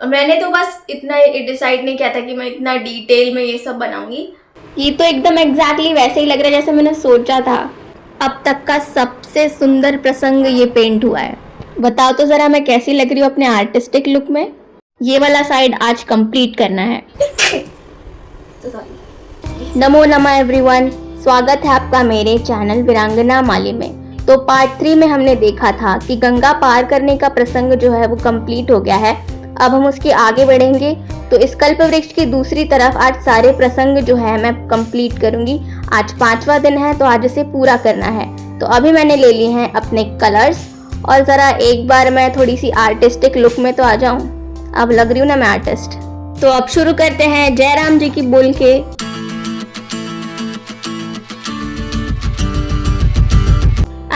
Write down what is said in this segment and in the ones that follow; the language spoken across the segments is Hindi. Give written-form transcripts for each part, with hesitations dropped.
मैंने तो बस इतना डिसाइड नहीं किया था कि मैं इतना डिटेल में ये सब बनाऊंगी। ये तो एकदम एग्जैक्टली वैसे ही लग रहा है जैसे मैंने सोचा था। अब तक का सबसे सुंदर प्रसंग ये पेंट हुआ है। बताओ तो जरा मैं कैसी लग रही हूँ अपने आर्टिस्टिक लुक में। ये वाला साइड आज कंप्लीट करना है। तो सॉरी। नमो नमः एवरीवन, स्वागत है आपका मेरे चैनल वीरांगना माली में। तो पार्ट 3 में हमने देखा था कि गंगा पार करने का प्रसंग जो है वो कंप्लीट हो गया है। अब हम उसके आगे बढ़ेंगे। तो इस कल्प वृक्ष की दूसरी तरफ आज सारे प्रसंग जो है मैं कंप्लीट करूंगी। आज 5वां दिन है तो आज इसे पूरा करना है। तो अभी मैंने ले लिए हैं अपने कलर्स और ज़रा एक बार मैं थोड़ी सी आर्टिस्टिक लुक में तो आ जाऊं। अब लग रही हूँ ना मैं आर्टिस्ट। तो अब शुरू करते हैं जय राम जी की बोल के।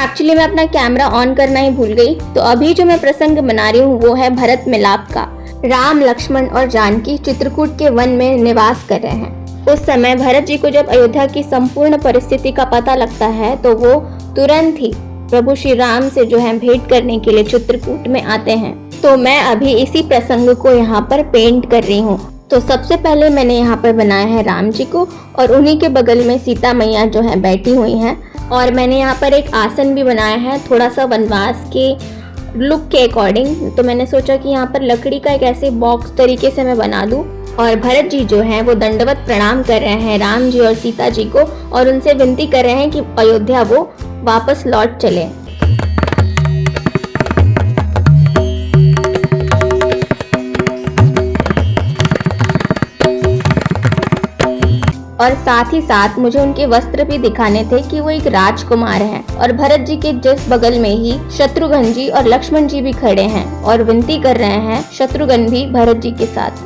एक्चुअली मैं अपना कैमरा ऑन करना ही भूल गई। तो अभी जो मैं प्रसंग बना रही हूँ वो है भरत मिलाप का। राम, लक्ष्मण और जानकी चित्रकूट के वन में निवास कर रहे हैं। उस समय भरत जी को जब अयोध्या की संपूर्ण परिस्थिति का पता लगता है तो वो तुरंत ही प्रभु श्री राम से जो है भेंट करने के लिए चित्रकूट में आते हैं। तो मैं अभी इसी प्रसंग को यहाँ पर पेंट कर रही हूँ। तो सबसे पहले मैंने यहाँ पर बनाया है राम जी को और उन्हीं के बगल में सीता मैया जो है बैठी हुई हैं। और मैंने यहाँ पर एक आसन भी बनाया है थोड़ा सा वनवास के लुक के अकॉर्डिंग। तो मैंने सोचा कि यहाँ पर लकड़ी का एक ऐसे बॉक्स तरीके से मैं बना दूँ। और भरत जी जो हैं वो दंडवत प्रणाम कर रहे हैं राम जी और सीता जी को और उनसे विनती कर रहे हैं कि अयोध्या वो वापस लौट चले। और साथ ही साथ मुझे उनके वस्त्र भी दिखाने थे कि वो एक राजकुमार हैं। और भरत जी के जिस बगल में ही शत्रुघ्न जी और लक्ष्मण जी भी खड़े हैं और विनती कर रहे हैं शत्रुघ्न भी भरत जी के साथ।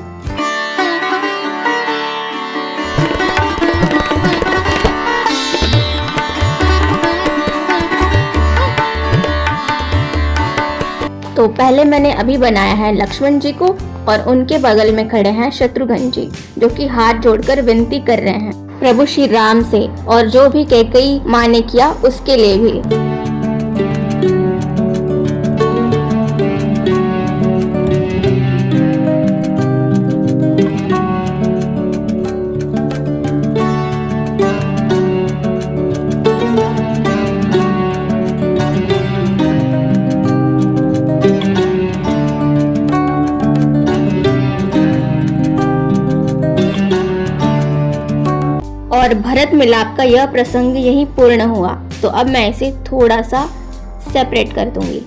तो पहले मैंने अभी बनाया है लक्ष्मण जी को और उनके बगल में खड़े हैं शत्रुघ्न जी जो कि हाथ जोड़कर विनती कर रहे हैं प्रभु श्री राम से और जो भी कैकेयी माँ ने किया उसके लिए भी। और भरत मिलाप का यह प्रसंग यही पूर्ण हुआ। तो अब मैं इसे थोड़ा सा सेपरेट कर दूंगी।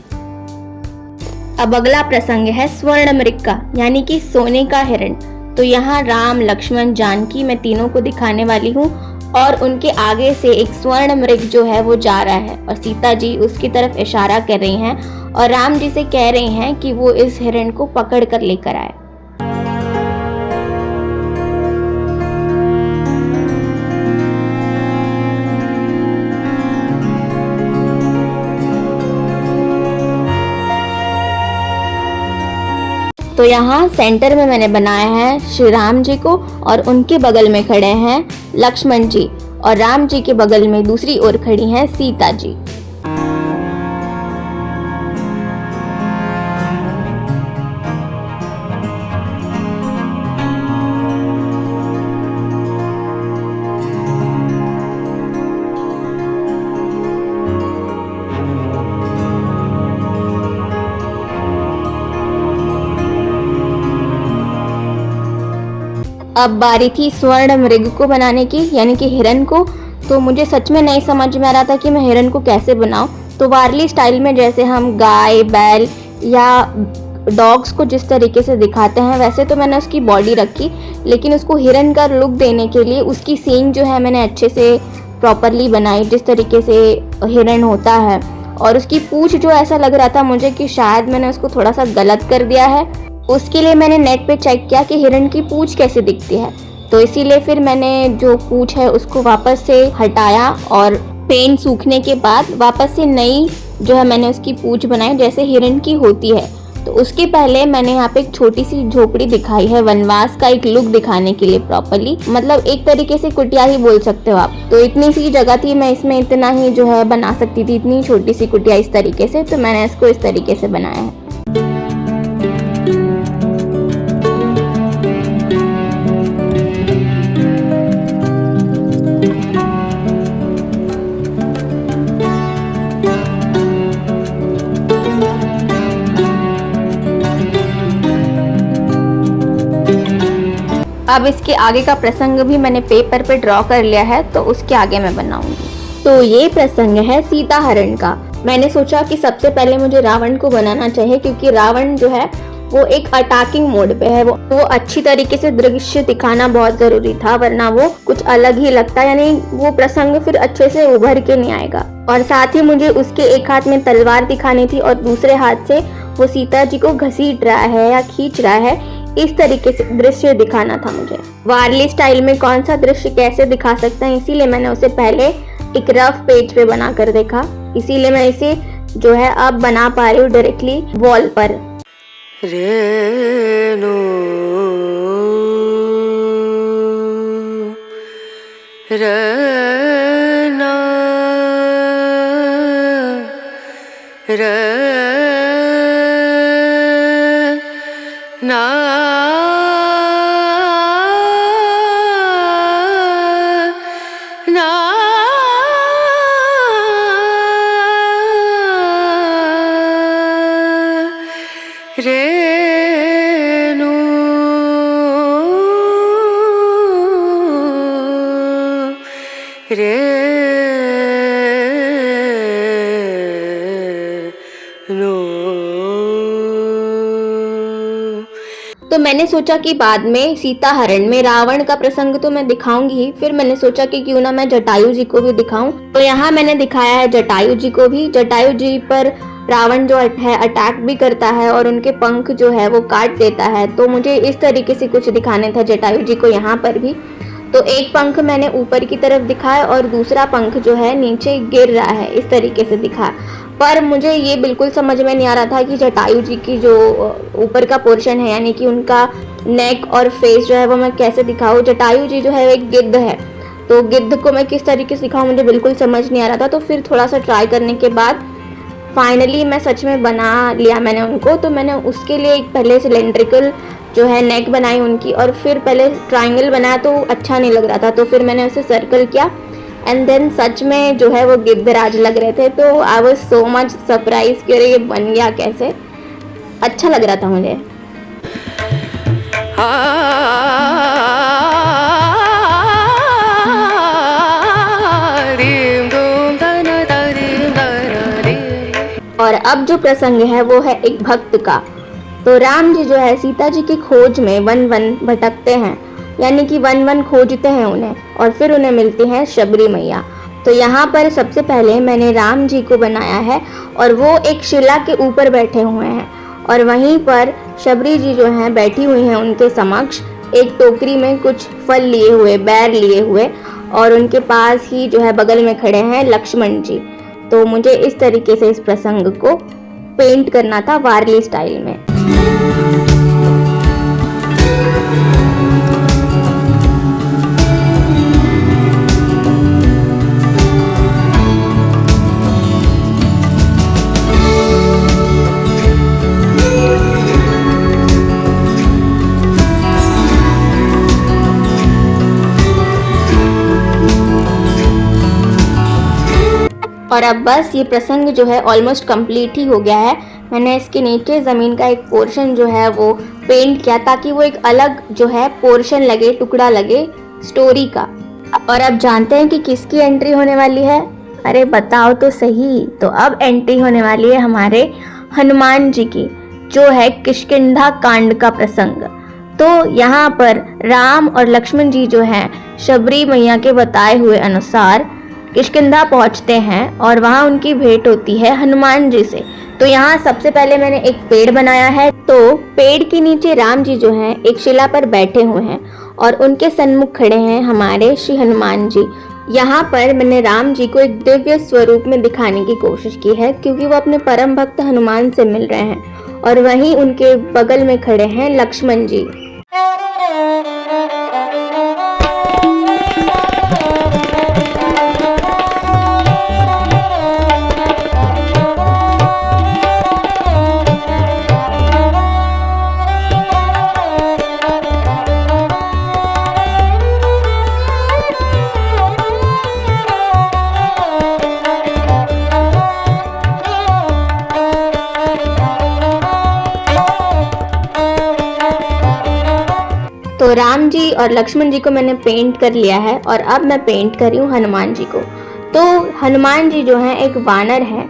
अब अगला प्रसंग है स्वर्ण मृग का, यानी कि सोने का हिरण। तो यहाँ राम, लक्ष्मण, जानकी मैं तीनों को दिखाने वाली हूँ और उनके आगे से एक स्वर्ण मृग जो है वो जा रहा है और सीता जी उसकी तरफ इशारा कर रही हैं और राम जी से कह रही हैं कि वो इस हिरण को पकड़ कर लेकर आए। तो यहाँ सेंटर में मैंने बनाया है श्री राम जी को और उनके बगल में खड़े हैं लक्ष्मण जी और राम जी के बगल में दूसरी ओर खड़ी हैं सीता जी। अब बारी थी स्वर्ण मृग को बनाने की, यानी कि हिरन को। तो मुझे सच में नहीं समझ में आ रहा था कि मैं हिरन को कैसे बनाऊं। तो वारली स्टाइल में जैसे हम गाय, बैल या डॉग्स को जिस तरीके से दिखाते हैं वैसे तो मैंने उसकी बॉडी रखी, लेकिन उसको हिरन का लुक देने के लिए उसकी सींग जो है मैंने अच्छे से प्रॉपरली बनाई जिस तरीके से हिरन होता है। और उसकी पूंछ जो ऐसा लग रहा था मुझे कि शायद मैंने उसको थोड़ा सा गलत कर दिया है। उसके लिए मैंने नेट पे चेक किया कि हिरण की पूंछ कैसे दिखती है। तो इसीलिए फिर मैंने जो पूंछ है उसको वापस से हटाया और पेंट सूखने के बाद वापस से नई जो है मैंने उसकी पूंछ बनाई जैसे हिरण की होती है। तो उसके पहले मैंने यहाँ पे एक छोटी सी झोपड़ी दिखाई है वनवास का एक लुक दिखाने के लिए प्रॉपरली, मतलब एक तरीके से कुटिया ही बोल सकते हो आप। तो इतनी सी जगह थी, मैं इसमें इतना ही जो है बना सकती थी, इतनी छोटी सी कुटिया इस तरीके से। तो मैंने इसको इस तरीके से बनाया है। अब इसके आगे का प्रसंग भी मैंने पेपर पे ड्रॉ कर लिया है, तो उसके आगे मैं बनाऊंगी। तो ये प्रसंग है सीता हरण का। मैंने सोचा कि सबसे पहले मुझे रावण को बनाना चाहिए, क्योंकि रावण जो है वो एक अटैकिंग मोड पे है। वो अच्छी तरीके से दृश्य दिखाना बहुत जरूरी था, वरना वो कुछ अलग ही लगता, यानी वो प्रसंग फिर अच्छे से उभर के नहीं आएगा। और साथ ही मुझे उसके एक हाथ में तलवार दिखानी थी और दूसरे हाथ से वो सीता जी को घसीट रहा है या खींच रहा है, इस तरीके से दृश्य दिखाना था मुझे। वारली स्टाइल में कौन सा दृश्य कैसे दिखा सकते हैं, इसीलिए मैंने उसे पहले एक रफ पेज पे बना कर देखा। इसीलिए मैं इसे जो है अब बना पा रही हूँ डायरेक्टली वॉल पर। रेणु रना रना रेणु रेणु। तो मैंने सोचा कि बाद में सीता हरण में रावण का प्रसंग तो मैं दिखाऊंगी ही, फिर मैंने सोचा कि क्यों ना मैं जटायु जी को भी दिखाऊं। तो यहाँ मैंने दिखाया है जटायु जी को भी। जटायु जी पर रावण जो है अटैक भी करता है और उनके पंख जो है वो काट देता है। तो मुझे इस तरीके से कुछ दिखाने था जटायु जी को यहाँ पर भी। तो एक पंख मैंने ऊपर की तरफ दिखाया और दूसरा पंख जो है नीचे गिर रहा है, इस तरीके से दिखाया। पर मुझे ये बिल्कुल समझ में नहीं आ रहा था कि जटायु जी की जो ऊपर का पोर्शन है, यानी कि उनका नेक और फेस जो है वो मैं कैसे दिखाऊं। जटायु जी जो है एक गिद्ध है, तो गिद्ध को मैं किस तरीके से दिखाऊं मुझे बिल्कुल समझ नहीं आ रहा था। तो फिर थोड़ा सा ट्राई करने के बाद फाइनली मैं सच में बना लिया मैंने उनको। तो मैंने उसके लिए एक पहले सिलेंड्रिकल जो है नेक बनाई उनकी, और फिर पहले ट्रायंगल बनाया तो अच्छा नहीं लग रहा था, तो फिर मैंने उसे सर्कल किया एंड देन सच में जो है वो गिद्धराज लग रहे थे। तो I was so much surprise कि अरे ये बन गया कैसे, अच्छा लग रहा था मुझे। और अब जो प्रसंग है वो है एक भक्त का। तो राम जी जो है सीता जी की खोज में वन वन भटकते हैं, यानी कि वन वन खोजते हैं उन्हें, और फिर उन्हें मिलती है शबरी मैया। तो यहाँ पर सबसे पहले मैंने राम जी को बनाया है और वो एक शिला के ऊपर बैठे हुए हैं, और वहीं पर शबरी जी जो हैं बैठी हुई हैं उनके समक्ष एक टोकरी में कुछ फल लिए हुए, बैर लिए हुए, और उनके पास ही जो है बगल में खड़े हैं लक्ष्मण जी। तो मुझे इस तरीके से इस प्रसंग को पेंट करना था वारली स्टाइल में। और अब बस ये प्रसंग जो है ऑलमोस्ट कंप्लीट ही हो गया है। मैंने इसके नीचे ज़मीन का एक पोर्शन जो है वो पेंट किया ताकि वो एक अलग जो है पोर्शन लगे, टुकड़ा लगे स्टोरी का। और अब जानते हैं कि किसकी एंट्री होने वाली है? अरे बताओ तो सही। तो अब एंट्री होने वाली है हमारे हनुमान जी की, जो है किष्किंधा कांड का प्रसंग। तो यहाँ पर राम और लक्ष्मण जी जो हैं शबरी मैया के बताए हुए अनुसार किष्किंधा पहुंचते हैं और वहां उनकी भेंट होती है हनुमान जी से। तो यहाँ सबसे पहले मैंने एक पेड़ बनाया है। तो पेड़ के नीचे राम जी जो हैं एक शिला पर बैठे हुए हैं और उनके सन्मुख खड़े हैं हमारे श्री हनुमान जी। यहाँ पर मैंने राम जी को एक दिव्य स्वरूप में दिखाने की कोशिश की है, क्योंकि वो अपने परम भक्त हनुमान से मिल रहे हैं, और वहीं उनके बगल में खड़े हैं लक्ष्मण जी। तो राम जी और लक्ष्मण जी को मैंने पेंट कर लिया है और अब मैं पेंट कर रही हूँ हनुमान जी को। तो हनुमान जी जो हैं एक वानर हैं,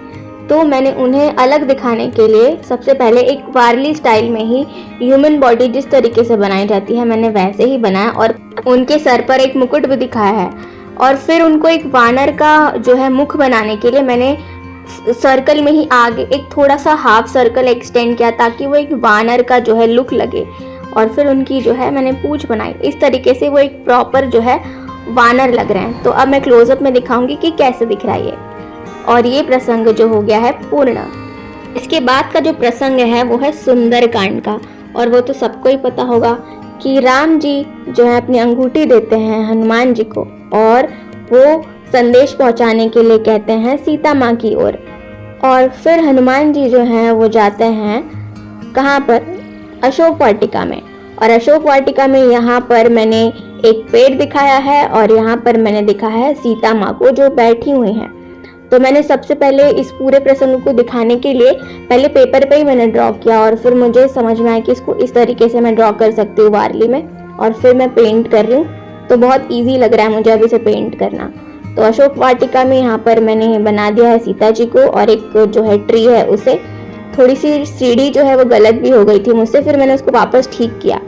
तो मैंने उन्हें अलग दिखाने के लिए सबसे पहले एक वारली स्टाइल में ही ह्यूमन बॉडी जिस तरीके से बनाई जाती है मैंने वैसे ही बनाया और उनके सर पर एक मुकुट भी दिखाया है। और फिर उनको एक वानर का जो है मुख बनाने के लिए मैंने सर्कल में ही आगे एक थोड़ा सा हाफ सर्कल एक्सटेंड किया ताकि वो एक वानर का जो है लुक लगे। और फिर उनकी जो है मैंने पूंछ बनाई, इस तरीके से वो एक प्रॉपर जो है वानर लग रहे हैं। तो अब मैं क्लोजअप में दिखाऊंगी कि कैसे दिख रहा है ये। और ये प्रसंग जो हो गया है पूर्ण। इसके बाद का जो प्रसंग है वो है सुंदरकांड का, और वो तो सबको ही पता होगा कि राम जी जो है अपनी अंगूठी देते हैं हनुमान जी को और वो संदेश पहुंचाने के लिए कहते हैं सीता माँ की ओर। और फिर हनुमान जी जो हैं वो जाते हैं कहाँ पर, अशोक वाटिका में। और अशोक वाटिका में यहाँ पर मैंने एक पेड़ दिखाया है और यहाँ पर मैंने दिखाया है सीता माँ को जो बैठी हुई हैं। तो मैंने सबसे पहले इस पूरे प्रसंग को दिखाने के लिए पहले पेपर पे ही मैंने ड्रॉ किया और फिर मुझे समझ में आया कि इसको इस तरीके से मैं ड्रॉ कर सकती हूँ वारली में, और फिर मैं पेंट कर रही हूँ। तो बहुत ईजी लग रहा है मुझे अब इसे पेंट करना। तो अशोक वाटिका में यहाँ पर मैंने बना दिया है सीता जी को, और एक जो है ट्री है उसे, थोड़ी सी सीढ़ी जो है वो गलत भी हो गई थी मुझसे, फिर मैंने उसको वापस ठीक किया।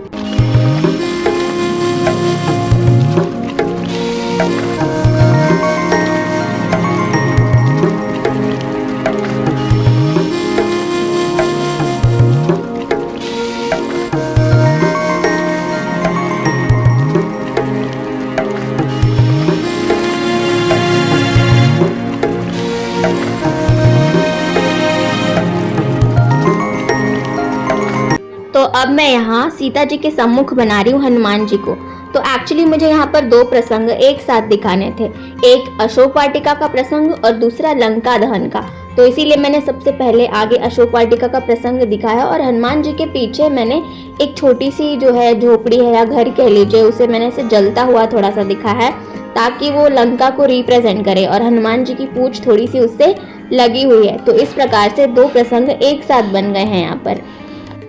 तो अब मैं यहाँ सीता जी के सम्मुख बना रही हूँ हनुमान जी को। तो एक्चुअली मुझे यहाँ पर दो प्रसंग एक साथ दिखाने थे, एक अशोक वाटिका का प्रसंग और दूसरा लंका दहन का। तो इसीलिए मैंने सबसे पहले आगे अशोक वाटिका का प्रसंग दिखाया और हनुमान जी के पीछे मैंने एक छोटी सी जो है झोपड़ी है या घर कह लीजिए, उसे मैंने इसे जलता हुआ थोड़ा सा दिखाया है ताकि वो लंका को रिप्रेजेंट करे, और हनुमान जी की पूंछ थोड़ी सी उससे लगी हुई है। तो इस प्रकार से दो प्रसंग एक साथ बन गए हैं यहाँ पर।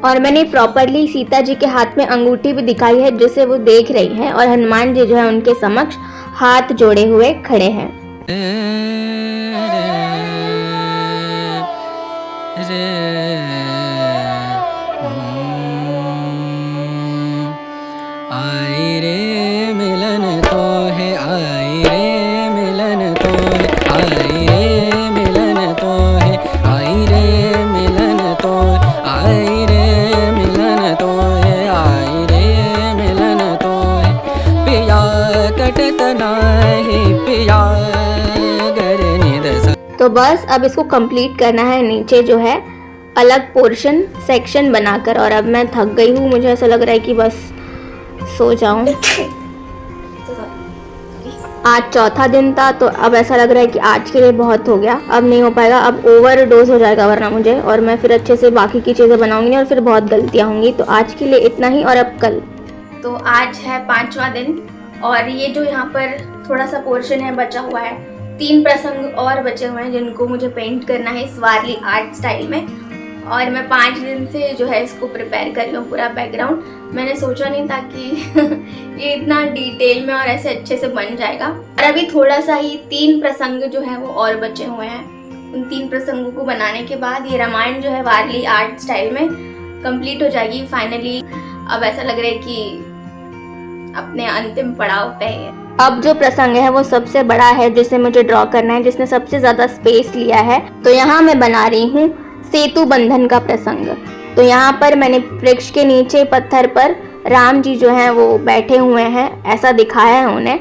और मैंने प्रॉपरली सीता जी के हाथ में अंगूठी भी दिखाई है जिसे वो देख रही हैं, और हनुमान जी जो है उनके समक्ष हाथ जोड़े हुए खड़े हैं। आई रे मिलन तो है, आई रे मिलन तो है, आई रे मिलन तो है, आई रे मिलन तो है, आई रे मिलन तो है, आई रे मिलन तो है, पिया कटत नाही पिया गरनि दसा। तो बस अब इसको कंप्लीट करना है नीचे जो है अलग पोर्शन सेक्शन बनाकर। और अब मैं थक गई हूँ, मुझे ऐसा लग रहा है कि बस सो जाऊं। आज चौथा दिन था तो अब ऐसा लग रहा है कि आज के लिए बहुत हो गया, अब नहीं हो पाएगा, अब ओवरडोज हो जाएगा वरना मुझे, और मैं फिर अच्छे से बाकी की चीज़ें बनाऊंगी नहीं और फिर बहुत गलतियां होंगी। तो आज के लिए इतना ही, और अब कल। तो आज है 5वां दिन और ये जो यहाँ पर थोड़ा सा पोर्शन है बचा हुआ है, 3 प्रसंग और बचे हुए हैं जिनको मुझे पेंट करना है इस वारली आर्ट स्टाइल में। और मैं 5 दिन से जो है इसको प्रिपेयर कर रही हूँ पूरा बैकग्राउंड। मैंने सोचा नहीं था कि ये इतना डिटेल में और ऐसे अच्छे से बन जाएगा। और अभी थोड़ा सा ही 3 प्रसंग जो है वो और बचे हुए हैं। उन 3 प्रसंगों को बनाने के बाद ये रामायण जो है वारली आर्ट स्टाइल में कंप्लीट हो जाएगी फाइनली। अब ऐसा लग रहा है कि अपने अंतिम पड़ाव पे है। अब जो प्रसंग है वो सबसे बड़ा है जिसे मुझे ड्रॉ करना है, जिसने सबसे ज़्यादा स्पेस लिया है। तो यहाँ मैं बना रही हूँ सेतु बंधन का प्रसंग। तो यहाँ पर मैंने वृक्ष के नीचे पत्थर पर राम जी जो हैं वो बैठे हुए हैं, ऐसा दिखाया है उन्हें।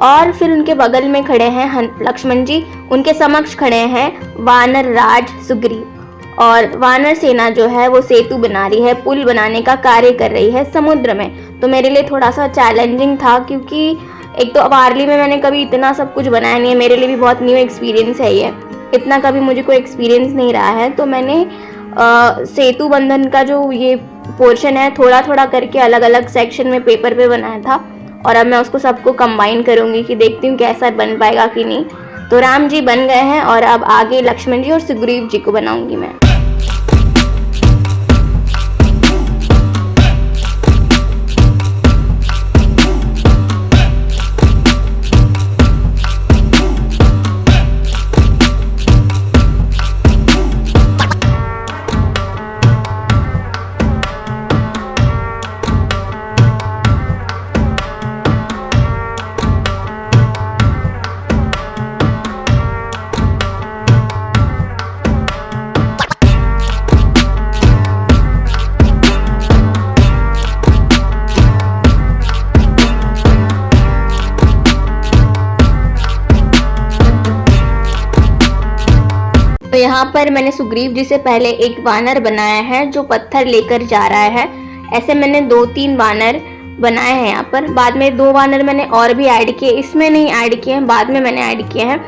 और फिर उनके बगल में खड़े हैं लक्ष्मण जी, उनके समक्ष खड़े हैं वानर राज सुग्रीव। और वानर सेना जो है वो सेतु बना रही है, पुल बनाने का कार्य कर रही है समुद्र में। तो मेरे लिए थोड़ा सा चैलेंजिंग था क्योंकि एक तो वारली में मैंने कभी इतना सब कुछ बनाया नहीं है, मेरे लिए भी बहुत न्यू एक्सपीरियंस है ये, इतना कभी मुझे कोई एक्सपीरियंस नहीं रहा है। तो मैंने सेतु बंधन का जो ये पोर्शन है थोड़ा थोड़ा करके अलग अलग सेक्शन में पेपर पे बनाया था, और अब मैं उसको सबको कंबाइन करूँगी कि देखती हूँ कैसा बन पाएगा कि नहीं। तो राम जी बन गए हैं और अब आगे लक्ष्मण जी और सुग्रीव जी को बनाऊँगी मैं। यहाँ पर मैंने सुग्रीव जी से पहले एक वानर बनाया है जो पत्थर लेकर जा रहा है। ऐसे मैंने 2-3 वानर बनाए हैं यहाँ पर। बाद में 2 वानर मैंने और भी ऐड किए, इसमें नहीं ऐड किए हैं, बाद में मैंने ऐड किए हैं।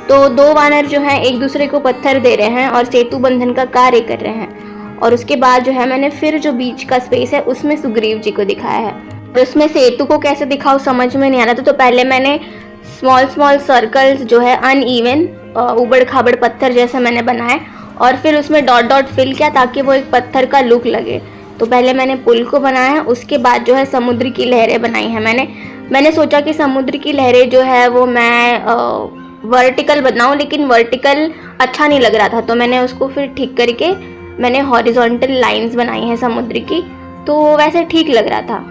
तो 2 वानर जो हैं एक दूसरे को पत्थर दे रहे हैं और सेतु बंधन का कार्य कर रहे हैं। और उसके बाद जो है मैंने फिर जो बीच का स्पेस है उसमें सुग्रीव जी को दिखाया है। और उसमें सेतु को कैसे दिखाऊं समझ में नहीं आ रहा था, तो पहले मैंने स्मॉल सर्कल्स जो है अनइवन उबड़ खाबड़ पत्थर जैसा मैंने बनाए और फिर उसमें डॉट फिल किया ताकि वो एक पत्थर का लुक लगे। तो पहले मैंने पुल को बनाया है, उसके बाद जो है समुद्र की लहरें बनाई हैं मैंने सोचा कि समुद्र की लहरें जो है वो मैं वर्टिकल बनाऊं, लेकिन वर्टिकल अच्छा नहीं लग रहा था, तो मैंने उसको फिर ठीक करके मैंने हॉरिजॉन्टल लाइंस बनाई हैं समुद्र की, तो वैसे ठीक लग रहा था।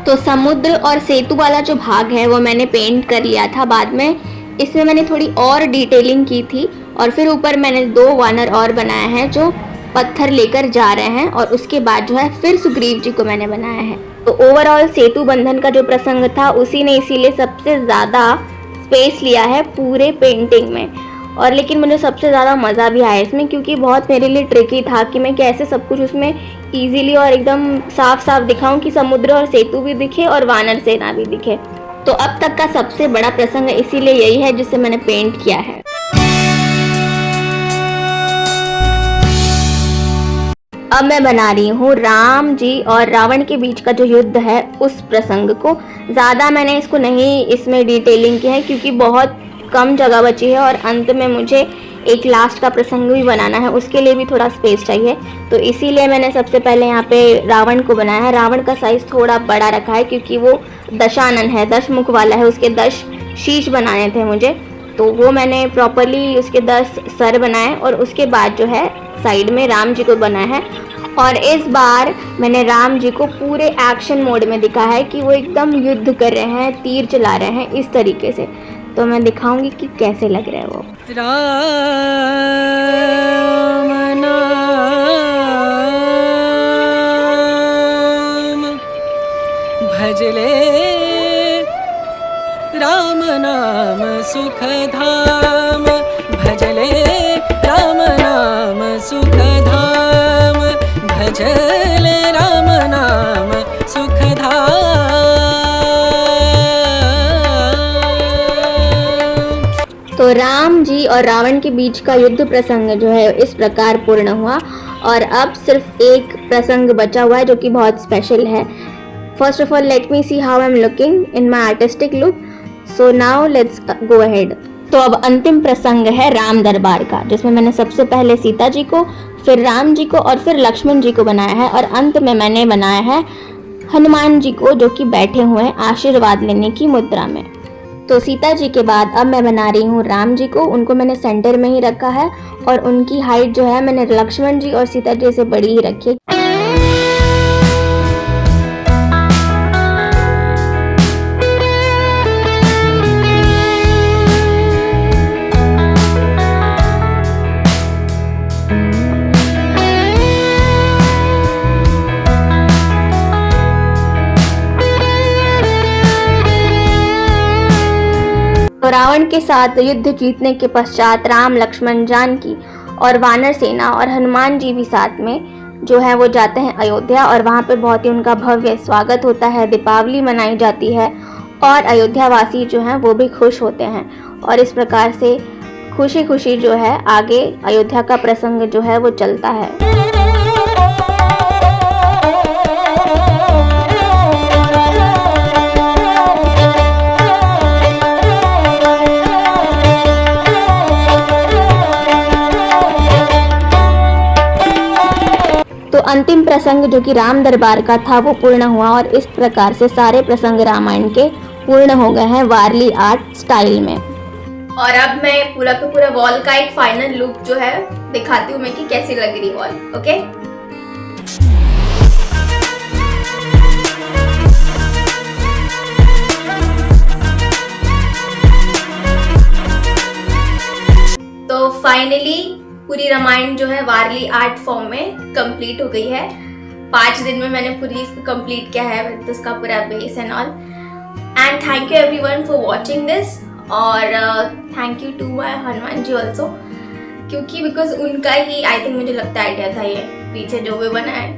तो समुद्र और सेतु वाला जो भाग है वो मैंने पेंट कर लिया था। बाद में इसमें मैंने थोड़ी और डिटेलिंग की थी और फिर ऊपर मैंने 2 वानर और बनाए हैं जो पत्थर लेकर जा रहे हैं और उसके बाद जो है फिर सुग्रीव जी को मैंने बनाया है। तो ओवरऑल सेतु बंधन का जो प्रसंग था उसी ने इसीलिए सबसे ज़्यादा स्पेस लिया है पूरे पेंटिंग में। और लेकिन मुझे सबसे ज़्यादा मज़ा भी आया इसमें, क्योंकि बहुत मेरे लिए ट्रिकी था कि मैं कैसे सब कुछ उसमें इजीली और एकदम साफ साफ दिखाऊं कि समुद्र और सेतु भी दिखे और वानर सेना भी दिखे। तो अब तक का सबसे बड़ा प्रसंग इसीलिए यही है जिसे मैंने पेंट किया है। अब मैं बना रही हूँ राम जी और रावण के बीच का जो युद्ध है उस प्रसंग को। ज़्यादा मैंने इसको नहीं इसमें डिटेलिंग की है क्योंकि बहुत कम जगह बची है और अंत में मुझे एक लास्ट का प्रसंग भी बनाना है, उसके लिए भी थोड़ा स्पेस चाहिए। तो इसीलिए मैंने सबसे पहले यहाँ पे रावण को बनाया है। रावण का साइज़ थोड़ा बड़ा रखा है क्योंकि वो दशानन है, 10 मुख वाला है, उसके 10 शीश बनाने थे मुझे, तो वो मैंने प्रॉपरली उसके 10 सर बनाए और उसके बाद जो है साइड में राम जी को बनाया है। और इस बार मैंने राम जी को पूरे एक्शन मोड में दिखाया है कि वो एकदम युद्ध कर रहे हैं, तीर चला रहे हैं इस तरीके से। तो मैं दिखाऊंगी कि कैसे लग रहा है वो। राम नाम भजले, राम नाम सुख धाम भजले, राम नाम सुख धाम भजले, राम नाम सुख धाम। तो राम जी और रावण के बीच का युद्ध प्रसंग जो है इस प्रकार पूर्ण हुआ और अब सिर्फ एक प्रसंग बचा हुआ है जो कि बहुत स्पेशल है। First of all let me see how I am looking in my artistic look. So now let's go ahead. तो अब अंतिम प्रसंग है राम दरबार का, जिसमें मैंने सबसे पहले सीता जी को, फिर राम जी को और फिर लक्ष्मण जी को बनाया है और अंत में मैंने बनाया है हनुमान जी को जो कि बैठे हुए हैं आशीर्वाद लेने की मुद्रा में। तो सीता जी के बाद अब मैं बना रही हूँ राम जी को। उनको मैंने सेंटर में ही रखा है और उनकी हाइट जो है मैंने लक्ष्मण जी और सीता जी से बड़ी ही रखी है। तो रावण के साथ युद्ध जीतने के पश्चात राम, लक्ष्मण, जानकी और वानर सेना और हनुमान जी भी साथ में जो है वो जाते हैं अयोध्या और वहाँ पे बहुत ही उनका भव्य स्वागत होता है, दीपावली मनाई जाती है और अयोध्या वासी जो हैं वो भी खुश होते हैं। और इस प्रकार से खुशी खुशी जो है आगे अयोध्या का प्रसंग जो है वो चलता है। तो अंतिम प्रसंग जो कि राम दरबार का था वो पूर्ण हुआ और इस प्रकार से सारे प्रसंग रामायण के पूर्ण हो गए हैं वारली आर्ट स्टाइल में। और अब मैं पूरा का पूरा वॉल का एक फाइनल लुक जो है दिखाती हूँ मैं कि कैसी लग रही वॉल। ओके, फाइनली पूरी रामायण जो है वारली आर्ट फॉर्म में कंप्लीट हो गई है। 5 दिन में मैंने पूरी इसको कंप्लीट किया है विद उसका पूरा base and all. And thank you everyone for watching this, और thank you to my Hanuman ji also, क्योंकि बिकॉज उनका ही आई थिंक मुझे लगता है आइडिया था ये पीछे जो भी बना है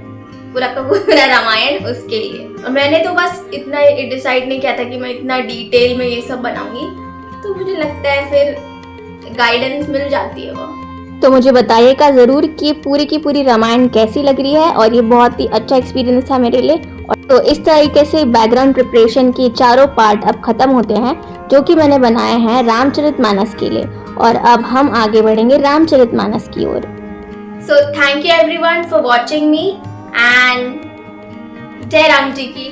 पूरा का पूरा रामायण उसके लिए। और मैंने तो बस इतना डिसाइड नहीं किया था कि मैं इतना डिटेल में ये सब बनाऊंगी, तो मुझे लगता है फिर गाइडेंस मिल जाती है वो। तो मुझे बताइएगा ज़रूर कि पूरी की पूरी रामायण कैसी लग रही है, और ये बहुत ही अच्छा एक्सपीरियंस था मेरे लिए। और तो इस तरीके से बैकग्राउंड प्रिपरेशन के चारों पार्ट अब ख़त्म होते हैं जो कि मैंने बनाए हैं रामचरितमानस के लिए, और अब हम आगे बढ़ेंगे रामचरितमानस की ओर। So thank you everyone for watching me, and जय राम जी की।